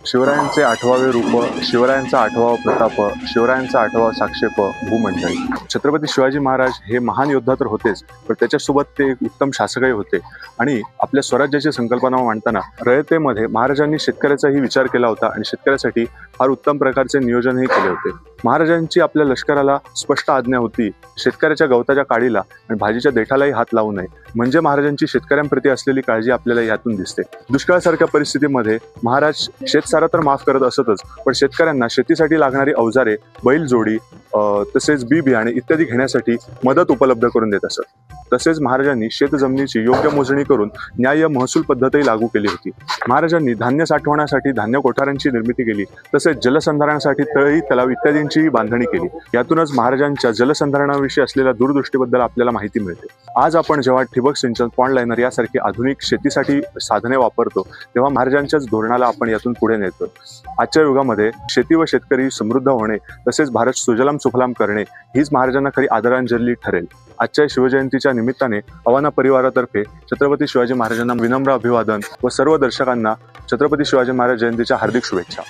शिवरायांचे 8वावे रूप, शिवरायांचा 8वा प्रताप, शिवरायांचा 8वा साक्षेप, भूमंडळी. छत्रपती शिवाजी महाराज हे महान योद्धा तर होतेच, पण त्याच्यासोबत ते एक उत्तम शासकही होते. आणि आपल्या स्वराज्याची संकल्पना मांडताना रयतेमध्ये महाराजांनी शेतकऱ्याचाही विचार केला होता आणि शेतकऱ्यासाठी फार उत्तम प्रकारचे नियोजनही केले होते. महाराजांची आपल्या लष्कराला स्पष्ट आज्ञा होती, शेतकऱ्याच्या गवताच्या काडीला आणि भाजीच्या देठालाही हात लावू नये. म्हणजे महाराजांची शेतकऱ्यांप्रती असलेली काळजी आपल्याला यातून दिसते. दुष्काळासारख्या परिस्थितीमध्ये महाराज शेतसारा तर माफ करत असतच, पण शेतकऱ्यांना शेतीसाठी लागणारी अवजारे, बैलजोडी, तसेच बी बियाणे इत्यादी घेण्यासाठी मदत उपलब्ध करून देत असत. तसेच महाराजांनी शेतजमिनीची योग्य मोजणी करून न्याय्य महसूल पद्धतही लागू केली होती. महाराजांनी धान्य साठवण्यासाठी धान्य कोठारांची निर्मिती केली, तसेच जलसंधारणासाठी तळी, तलाव इत्यादींची बांधणी केली. यातूनच महाराजांच्या जलसंधारणाविषयी असलेल्या दूरदृष्टीबद्दल आपल्याला माहिती मिळते. आज आपण जेव्हा ठिबक सिंचन, पॉन्ड लायनर यासारखी आधुनिक शेतीसाठी साधने वापरतो, तेव्हा महाराजांच्याच धोरणाला आपण यातून पुढे नेतो. आजच्या युगामध्ये शेती व शेतकरी समृद्ध होणे, तसेच भारत सुजलाम सुफलाम करणे हीच महाराजांना खरी आदरांजली ठरेल. आजच्या शिवजयंतीच्या निमित्ताने अवाना परिवारातर्फे छत्रपती शिवाजी महाराजांना विनम्र अभिवादन व सर्व दर्शकांना छत्रपती शिवाजी महाराज जयंतीच्या हार्दिक शुभेच्छा.